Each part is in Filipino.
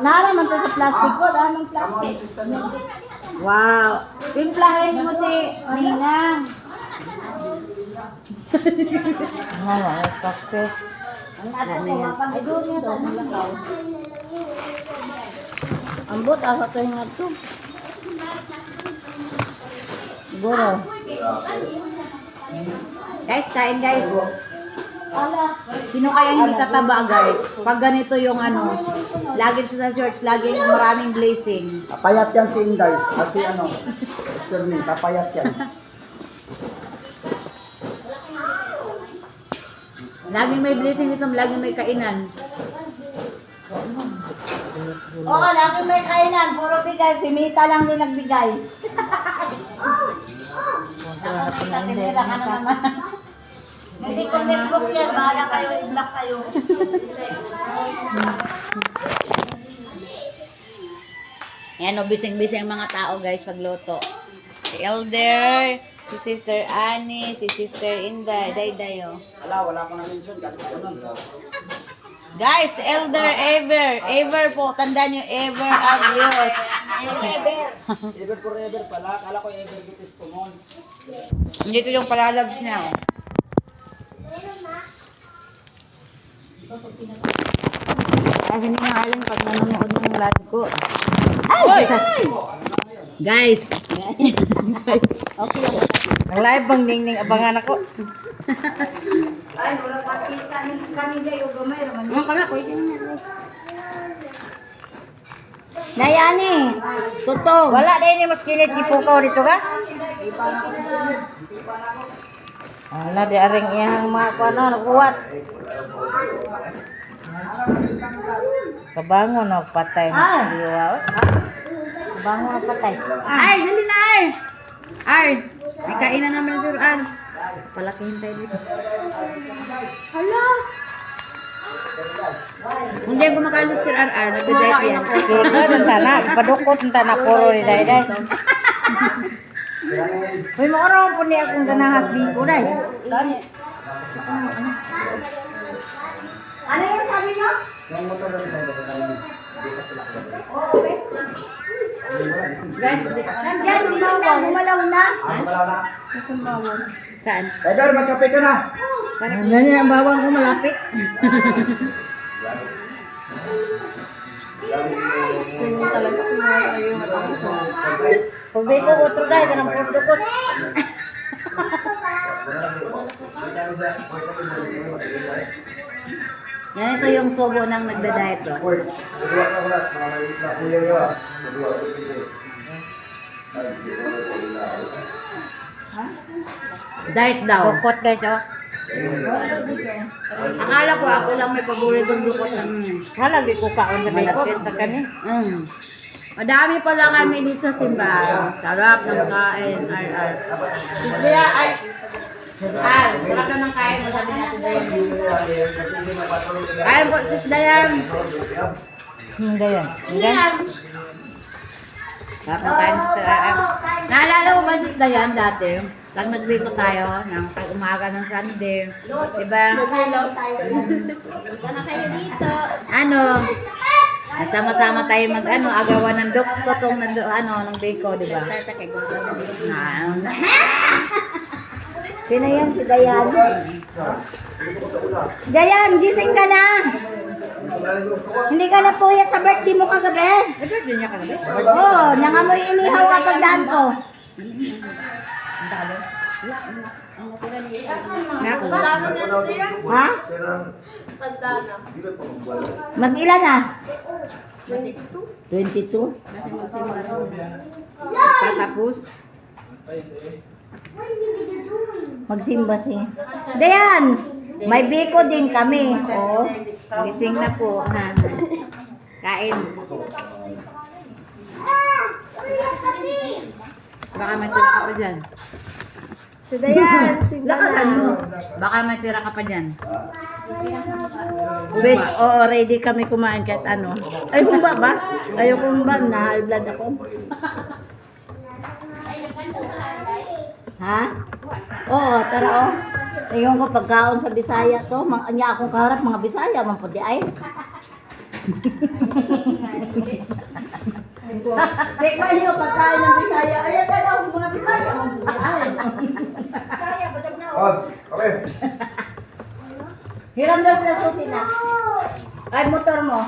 Naraman to sa plastic ko, damang plastic. Wow. Timplahin mo si Ninang. Plastic. Ang ato ko, mapag-idol niya ito. Ambot, asa ito yung ato. Siguro. Guys, kain guys. Sino kaya hindi tataba guys? Pag ganito yung ano, lagi sa church, lagi yung maraming blessing. Kapayat yan si Inday. At si ano, Sterling, kapayat yan. Laging may blessing dito, laging may kainan. Oo, lagi may kainan. Puro bigay. Si Mita lang din nagbigay. Tinira ka na naman. Hindi ko Facebook yan. Bahala kayo, i-block kayo. Ayan o, bising-bising mga tao guys pagluto. Si Elder, si Sister Annie, si Sister Inday, day o. Wala ko na mention. Kahit ko nun. Guys, Elder Ever po, tandaan nyo, Ever Abrios. Ever forever pala. Kala ko ever gutis tumon. Dito yung palalabs niya. Ay, hindi nga alam pag nanonood ng live ko. Ay! Guys! Okay. Ang live bang ningning abangan ako. Ay, wala pakita ni kanila yung gamay. Ano ka na? Pwede na. Nayani, tutong. Wala din yung mas kinit ipukaw dito ka? Wala di aring iyang mga kuano nakuwat. Kabangon o patay na liwa. Bango na patay. Ay, dali na ay! Ay! Ikain na naman dito ay. Palakihin tayo dito. Hala! Hindi ako kumakain sa Stir RR, nag-diet yan. Sudah sana, padukot na puro ni Dayday. Uy, mauraw po niya akong ganahas bingko, Day. Ano yung sabi niyo? Guys, Nandiyan, bumalaw na, bumalaw na. saan? Ever, magkape ka na. Ganyan ang bawang ko malapit. Pagbi ko, utro dahil, kanang pusdukot. Yan ito yung subo ng nagda-diet ko. Diet daw. Dukot, guys, oh. Akala ko ako lang may paboritong dukot. Halagi ko kaon sa dukot, sa kani. Madami pala kami dito sa simbahan. Sarap ng kain. Sis Dea, ay. Sarap na ng kain mo, sabi natin Dayan. Kain po, Sis Dayan. Hindi yan. Dayan. Sarap ng kain, Sis Dayan. Naalala mo ba, Sis Dayan, dati? Lang nagluto tayo ng umaga ng Sunday. Diba? Hello tayo. Punta na kayo dito. Ano? Nagsama-sama tayo agawan ng totong ng biko, di ba? Sino yan? Si Dayan. Dayan, gising ka na. Hindi ka na puyat sa birthday mo kagabi. Birthday niya kagabi? Oo, nangamoy inihaw ka pagdaan ko. Ha? Mag-ilan na? 22. Patapos. Magsimba si. Dayan, may biko din kami. Oh. Gising na po. Ha? Kain. Baka may tira ka pa dyan. Si Dayan, Lakasan mo. Baka may tira ka pa dyan. Oo, ready kami kumain kahit ano. Ay, bumba ba? Ayaw kumba, na-high blood ako. Ha? Oo, tara oh. Ayun ko pagkaon sa Bisaya to, niya akong kaharap mga Bisaya man pud di ay. Tikman niyo pagkain ng Bisaya. Ay ka mga Bisaya man pud di ay. Bisaya budog na. Okay. Hiram daw sila susi na. Ay motor mo.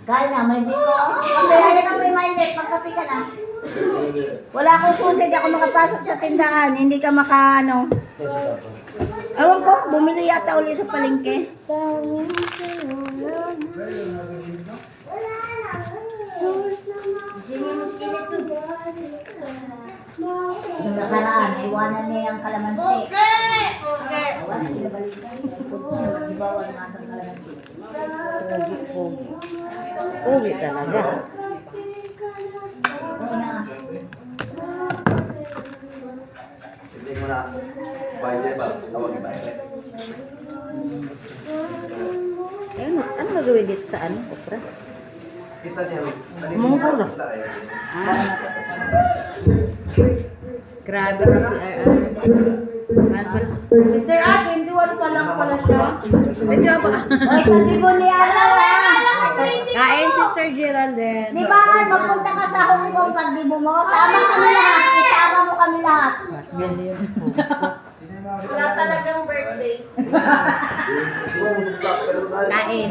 Kaya na may dito. Ay na may mainit pagkapi ka na. Wala akong susi, di ako makapasok sa tindahan. Hindi ka makaano. Ewan ko, bumili yata uli sa palengke. Yung nakaraan, iwanan niya ang kalamansi. Okay! Iwanan nila balikan. Ibawan nga sa kalamansi. Pogi. Pogi talaga. Oo na. Hindi mo na. Bayad ba? Tawag ni bayad. Ano gagawin dito sa ano? Okra? Kita niya. Mungkol. Grabe na si RR. Mr. Akin, duwan pa lang pala siya. Medyo ba? Oy, sabi mo ni Alaw Kain si Sir Geraldine. Di ba, magpunta ka sa Hong Kong pag di mo mo? Sama kami lahat. Isama mo kami lahat. Wala talagang birthday. Kain.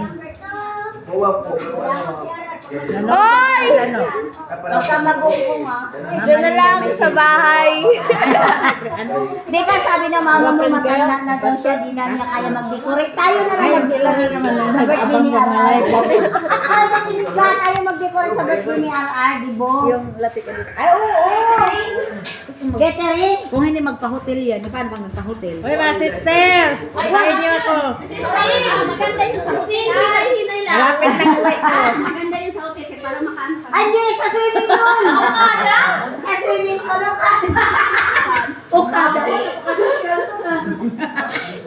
Huwag po. Oy! Huwag ka mag-Hong ha. Diyan na lang sa bahay. Di ba sabi ng mama mo matanda na daw siya, di na niya kaya mag-decorate. Tayo na lang mag-decorate sa birthday ni RR. Ay, makinig ka. Tayo mag-decorate sa birthday ni RR, di bo? Yung latik ulit. Ay, oo. Catering. Kung hindi magpa-hotel yan, paano pag magpa-hotel? Uy, mga sister! Isahin niyo ako. Maganda yung sa hotel. Hinay lang. Malapit na uwi ko. Maganda yung sa hotel para makaan ka. Ay, hindi! Sa swimming pool! Okada! Sa swimming pool, Okada! Okada!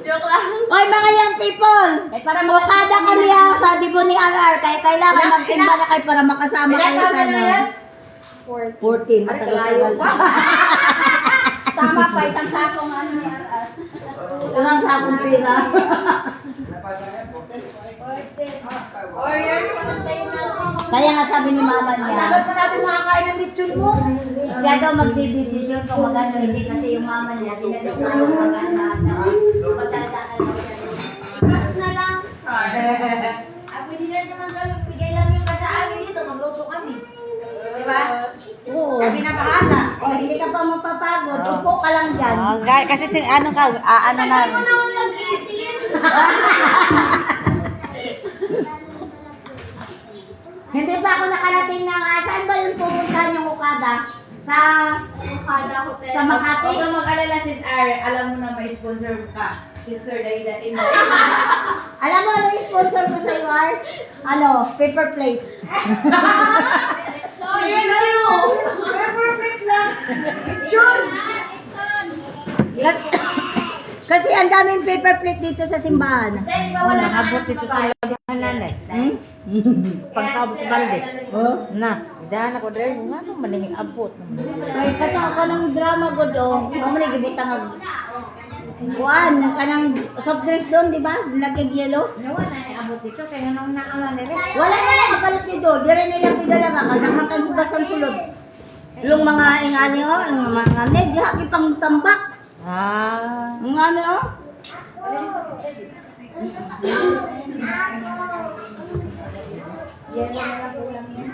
Joke lang. Oy, mga young people! Okada kami ha sa Dibo ni RR. Kaya kailangan magsimba na kayo para makasama kayo sa ano. 14. Matagal-tagal. Tama pa, isang sakong ano ni RR. Ilang sa akong pira. Warriors, pagkain natin. Kaya nga sabi ni mama Tagal niya, pa natin makakain ng lechon mo. siya daw magdidesisyon kung magano hindi kasi yung mama niya, tinanong na yung maganda. Matanda na daw siya. Cash na lang. Pwede na naman kami, bigay lang yung cash sa amin dito, magluto kami. Diba? Oo. Kami na bahala. O, hindi ka pa mapapagod. Upo ka lang dyan. Oh, kasi ano ka, ano na. Ano naman mag-itin? Hindi pa ako nakarating ng saan ba yung pumuntahan yung Okada? Sa Okada Hotel. Sa Makati? Huwag kang mag-alala, sis R. Alam mo na may sponsor ka. Sister Daida in Alam mo ano yung sponsor ko sa iyo, Ar? Ano? Paper plate. Sorry, Perfect lang. Kasi ang daming paper plate dito sa simbahan. Nakabot dito sa nanay. Pagkabot sa balde. Oh? Na, idahan ako dahil nga nung maningin abot. Ay, kata ka ng drama ko doon. Mamali, gibutang ang... Kuan, kanang soft drinks doon, di ba? Lagig yellow. Nawa na abot dito kaya nung naaman nila. Wala na lang kapalit dito. Dire nilang igalaga ka. Nakakagugas ang sulod. Yung mga ingani, oh. Yung mga neg, hagi pang tambak. Ah. Yung ano, oh. Yellow na lang ulam yan.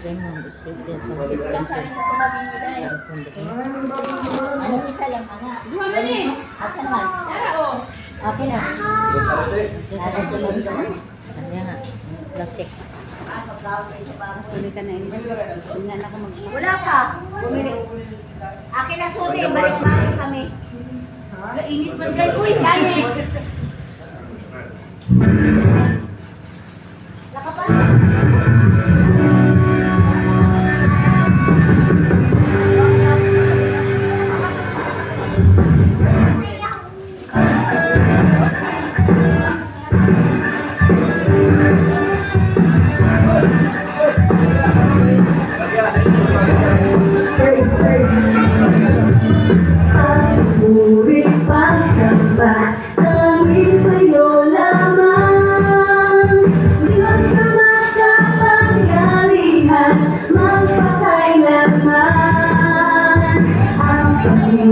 Yan yung isipin. Ano isa lang ka nga. Asan man? Okay na. Nasa sunod ka. Kanya nga. Plastic. Sulitan na hindi. Hindi na ako Wala ka. Bumili. Akin ang susi. Balik-balik kami. Init pa dyan. Uy, dami. Lagyan.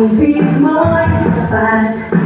Pag-ibig mo'y sapat